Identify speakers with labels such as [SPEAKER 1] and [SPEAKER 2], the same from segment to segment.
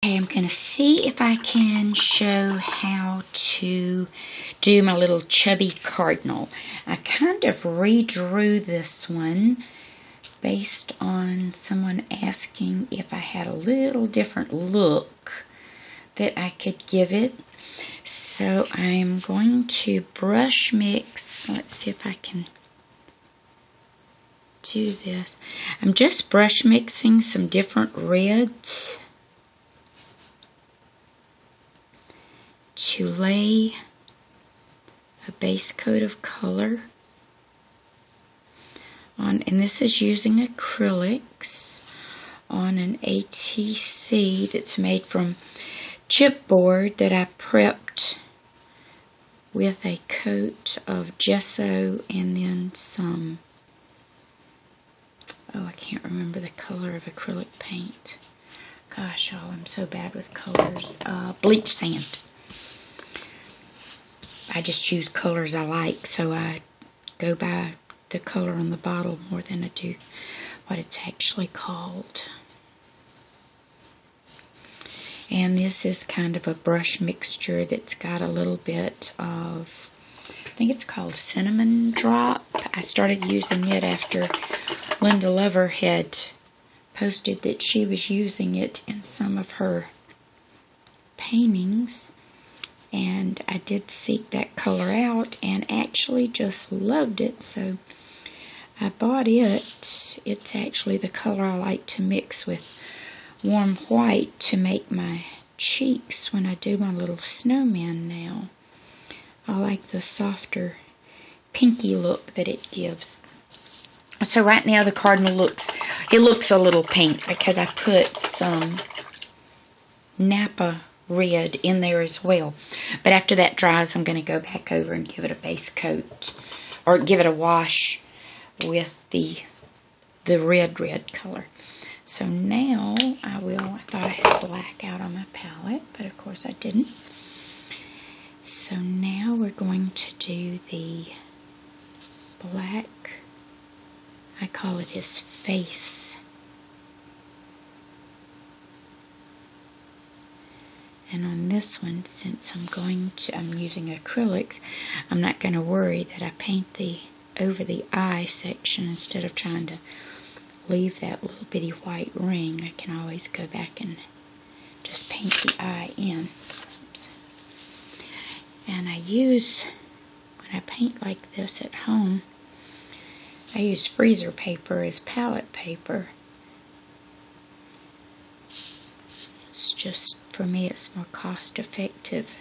[SPEAKER 1] I'm going to see if I can show how to do my little Chubby Cardinal. I kind of redrew this one based on someone asking if I had a little different look that I could give it. So I'm going to brush mix. Let's see if I can do this. I'm just brush mixing some different reds to lay a base coat of color on, and this is using acrylics on an ATC that's made from chipboard that I prepped with a coat of gesso and then some, I can't remember the color of acrylic paint. Gosh, y'all, I'm so bad with colors. Bleach sand. I just choose colors I like, so I go by the color on the bottle more than I do what it's actually called. And this is kind of a brush mixture that's got a little bit of, I think it's called cinnamon drop. I started using it after Linda Lover had posted that she was using it in some of her paintings. And I did seek that color out and actually just loved it, so I bought it. It's actually the color I like to mix with warm white to make my cheeks when I do my little snowman now. I like the softer pinky look that it gives. So right now the cardinal looks a little pink because I put some Napa red in there as well. But after that dries, I'm going to go back over and give it a base coat, or give it a wash with the red color. So now I thought I had black out on my palette, but of course I didn't. So now we're going to do the black, I call it his face. And on this one, since I'm using acrylics, I'm not going to worry that I paint over the eye section instead of trying to leave that little bitty white ring. I can always go back and just paint the eye in. Oops. And when I paint like this at home, I use freezer paper as palette paper. It's just, for me, it's more cost effective.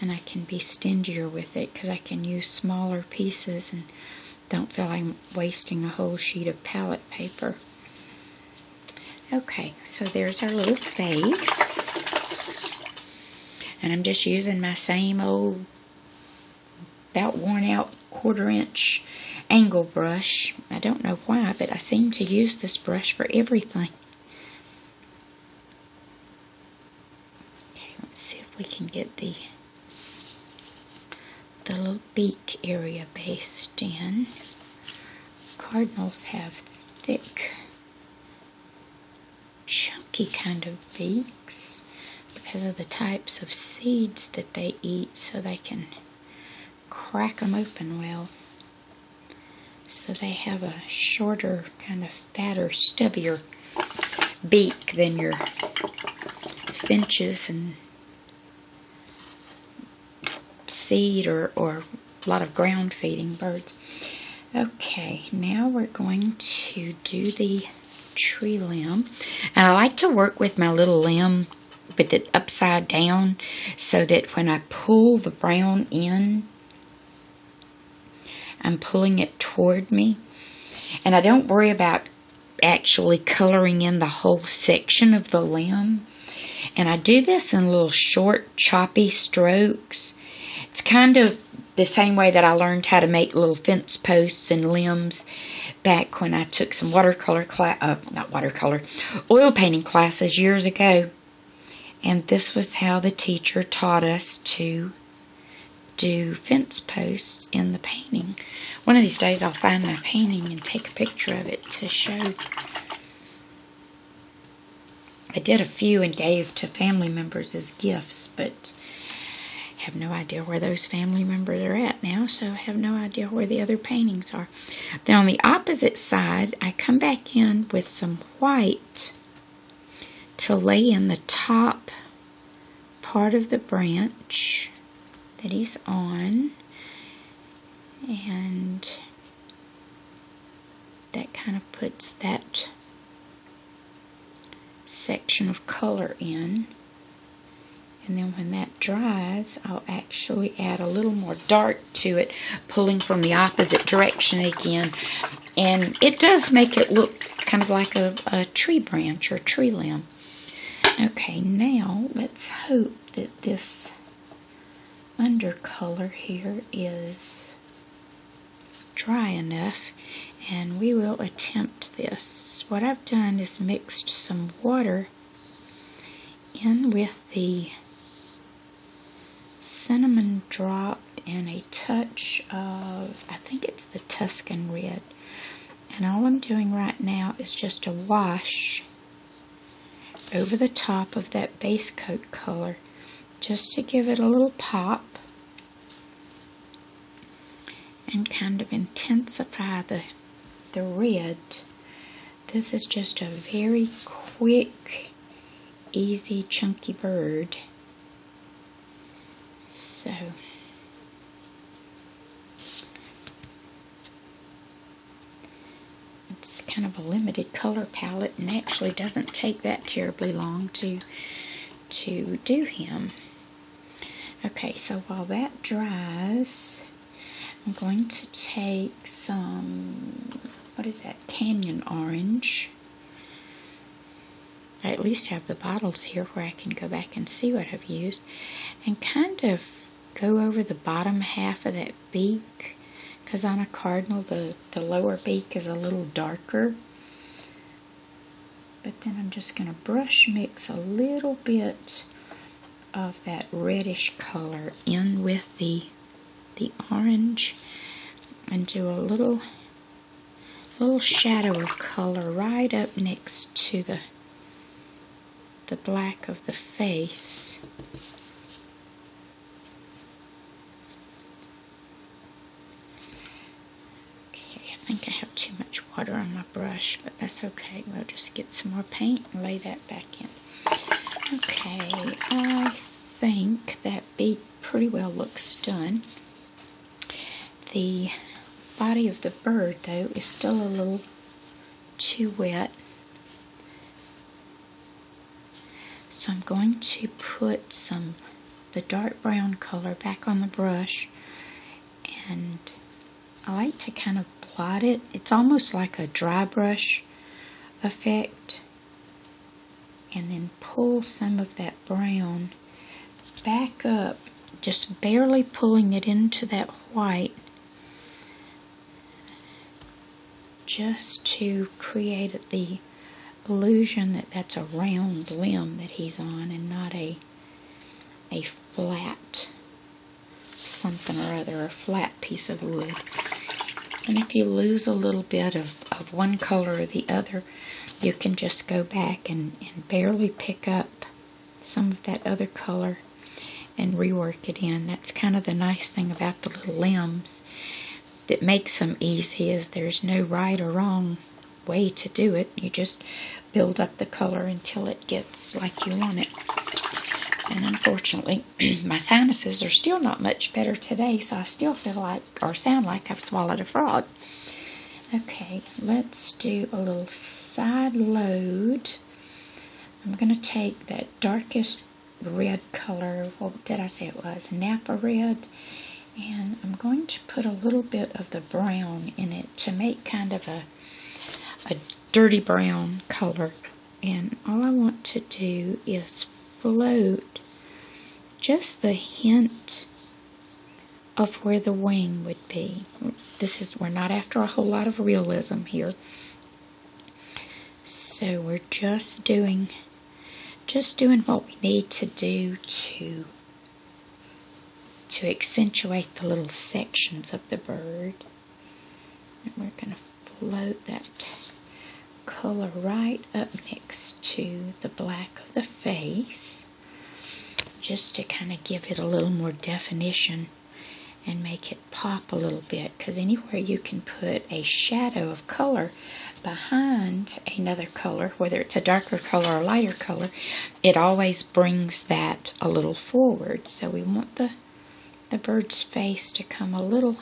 [SPEAKER 1] And I can be stingier with it because I can use smaller pieces and don't feel like I'm wasting a whole sheet of palette paper. Okay, so there's our little face. And I'm just using my same old, about worn out 1/4 inch angle brush. I don't know why, but I seem to use this brush for everything. Okay, let's see if we can get the little beak area based in. Cardinals have thick, chunky kind of beaks because of the types of seeds that they eat, so they can crack them open well. So they have a shorter, kind of fatter, stubbier beak than your finches and seed or a lot of ground feeding birds. Okay, now we're going to do the tree limb. And I like to work with my little limb with it upside down so that when I pull the brown in, I'm pulling it toward me. And I don't worry about actually coloring in the whole section of the limb. And I do this in little short, choppy strokes. It's kind of the same way that I learned how to make little fence posts and limbs back when I took some oil painting classes years ago. And this was how the teacher taught us to do fence posts in the painting. One of these days I'll find my painting and take a picture of it to show I did a few and gave to family members as gifts, but I have no idea where those family members are at now, so I have no idea where the other paintings are. Then on the opposite side, I come back in with some white to lay in the top part of the branch that he's on, and that kind of puts that section of color in. And then when that dries, I'll actually add a little more dark to it, pulling from the opposite direction again. And it does make it look kind of like a tree branch or tree limb. Okay, now let's hope that this undercolor here is dry enough, and we will attempt this. What I've done is mixed some water in with the cinnamon drop and a touch of, I think it's the Tuscan red. And all I'm doing right now is just a wash over the top of that base coat color, just to give it a little pop and kind of intensify the red. This is just a very quick, easy, chunky bird. So it's kind of a limited color palette, and actually doesn't take that terribly long to do him. Okay, so while that dries, I'm going to take some, what is that, Canyon Orange. I at least have the bottles here where I can go back and see what I've used, and kind of go over the bottom half of that beak, because on a cardinal the lower beak is a little darker. But then I'm just going to brush mix a little bit of that reddish color in with the orange, and do a little shadow of color right up next to the black of the face. Okay, I think I have too much water on my brush, but that's okay. We'll just get some more paint and lay that back in. Okay, I think that beak pretty well looks done. The body of the bird, though, is still a little too wet. So I'm going to put the dark brown color back on the brush, and I like to kind of blot it. It's almost like a dry brush effect, and then pull some of that brown back up, just barely pulling it into that white, just to create the illusion that that's a round limb that he's on, and not a flat something or other, a flat piece of wood. And if you lose a little bit of one color or the other, you can just go back and barely pick up some of that other color and rework it in. That's kind of the nice thing about the little limbs that makes them easy, is there's no right or wrong way to do it. You just build up the color until it gets like you want it. And unfortunately, my sinuses are still not much better today, so I still feel like, or sound like, I've swallowed a frog. Okay, let's do a little side load. I'm going to take that darkest red color, what did I say it was? Napa red. And I'm going to put a little bit of the brown in it to make kind of a dirty brown color. And all I want to do is float just the hint of where the wing would be. We're not after a whole lot of realism here. So we're just doing what we need to do to accentuate the little sections of the bird. And we're going to float that color right up next to the black face, just to kind of give it a little more definition and make it pop a little bit, because anywhere you can put a shadow of color behind another color, whether it's a darker color or lighter color, it always brings that a little forward. So we want the bird's face to come a little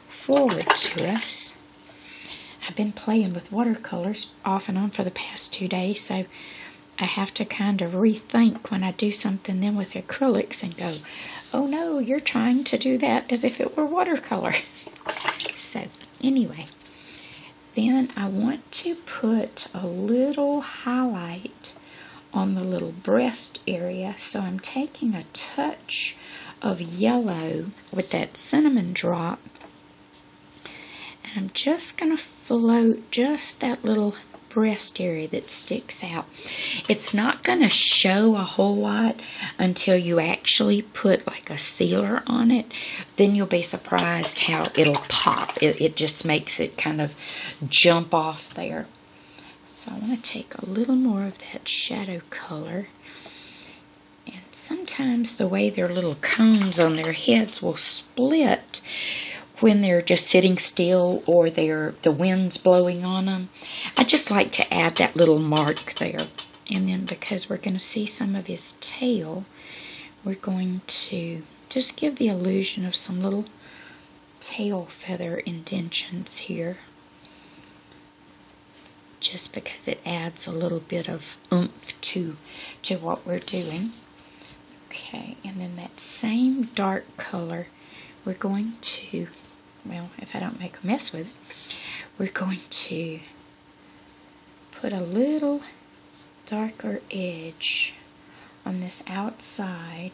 [SPEAKER 1] forward to us. I've been playing with watercolors off and on for the past 2 days, so I have to kind of rethink when I do something then with acrylics and go, oh no, you're trying to do that as if it were watercolor. So anyway, then I want to put a little highlight on the little breast area. So I'm taking a touch of yellow with that cinnamon drop, and I'm just going to float just that little breast area that sticks out. It's not going to show a whole lot until you actually put like a sealer on it. Then you'll be surprised how it'll pop. It just makes it kind of jump off there. So I want to take a little more of that shadow color. And sometimes the way their little cones on their heads will split when they're just sitting still or the wind's blowing on them. I just like to add that little mark there. And then because we're going to see some of his tail, we're going to just give the illusion of some little tail feather indentions here, just because it adds a little bit of oomph to what we're doing. Okay, and then that same dark color, we're going to, well, if I don't make a mess with it, we're going to put a little darker edge on this outside.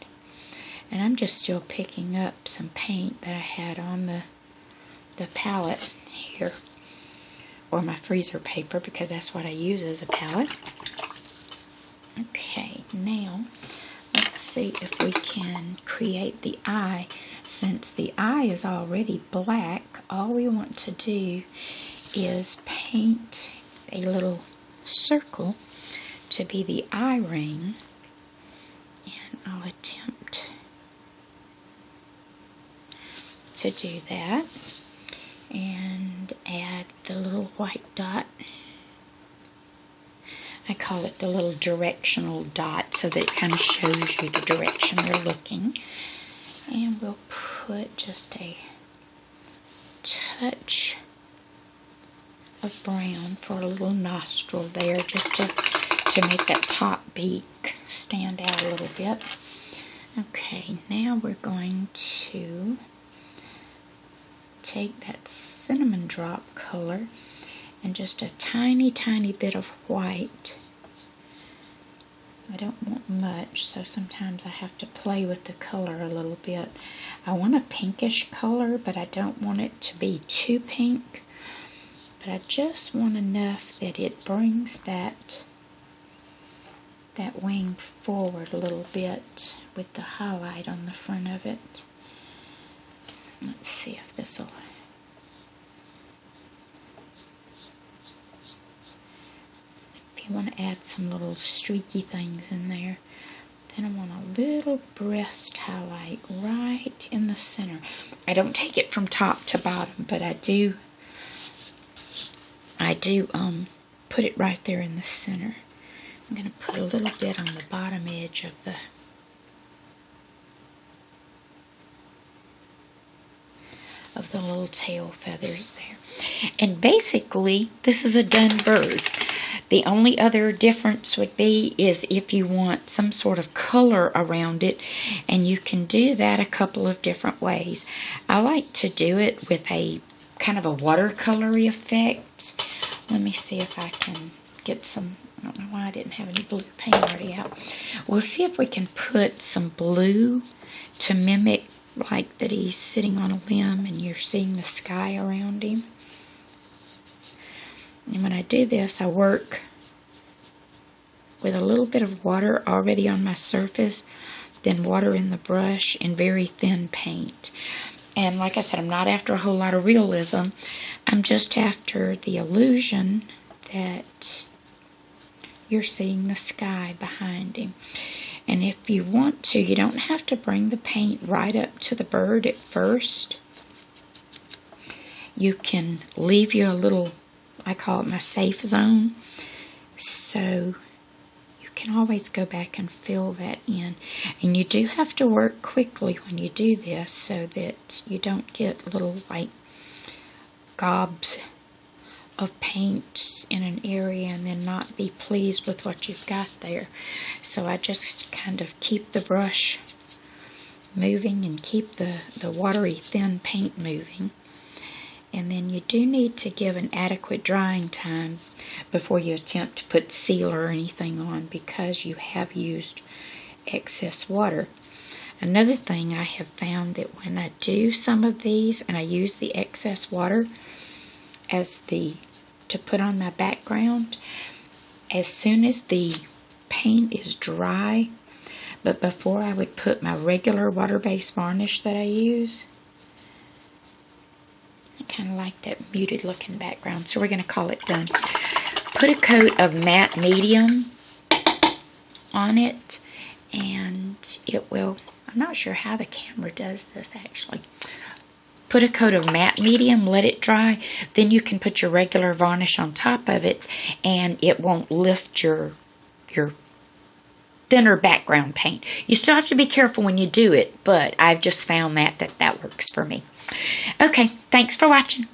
[SPEAKER 1] And I'm just still picking up some paint that I had on the palette here, or my freezer paper, because that's what I use as a palette. Okay, now let's see if we can create the eye. Since the eye is already black, all we want to do is paint a little circle to be the eye ring. And I'll attempt to do that and add the little white dot. I call it the little directional dot, so that it kind of shows you the direction you're looking. And we'll put just a touch of brown for a little nostril there, just to make that top beak stand out a little bit. Okay, now we're going to take that cinnamon drop color and just a tiny, tiny bit of white. I don't want much, so sometimes I have to play with the color a little bit. I want a pinkish color, but I don't want it to be too pink. But I just want enough that it brings that wing forward a little bit with the highlight on the front of it. Let's see if this will... If you want to add some little streaky things in there, then I want a little breast highlight right in the center. I don't take it from top to bottom, but I do put it right there in the center. I'm going to put a little bit on the bottom edge of the little tail feathers there. And basically, this is a done bird. The only other difference would be is if you want some sort of color around it, and you can do that a couple of different ways. I like to do it with a kind of a watercolory effect. Let me see if I can get some, I don't know why I didn't have any blue paint already out. We'll see if we can put some blue to mimic like that he's sitting on a limb and you're seeing the sky around him. And when I do this, I work with a little bit of water already on my surface, then water in the brush and very thin paint. And like I said, I'm not after a whole lot of realism. I'm just after the illusion that you're seeing the sky behind him. And if you want to, you don't have to bring the paint right up to the bird at first. You can leave you a little, I call it my safe zone. So you can always go back and fill that in. And you do have to work quickly when you do this so that you don't get little like gobs of paint in an area and then not be pleased with what you've got there. So I just kind of keep the brush moving and keep the watery thin paint moving. And then you do need to give an adequate drying time before you attempt to put sealer or anything on, because you have used excess water. Another thing I have found that when I do some of these and I use the excess water to put on my background, as soon as the paint is dry, but before I would put my regular water-based varnish that I use, I kind of like that muted looking background, so we're going to call it done. Put a coat of matte medium on it, and it will, I'm not sure how the camera does this actually. Put a coat of matte medium, let it dry, then you can put your regular varnish on top of it, and it won't lift your thinner background paint. You still have to be careful when you do it, but I've just found that works for me. Okay, thanks for watching.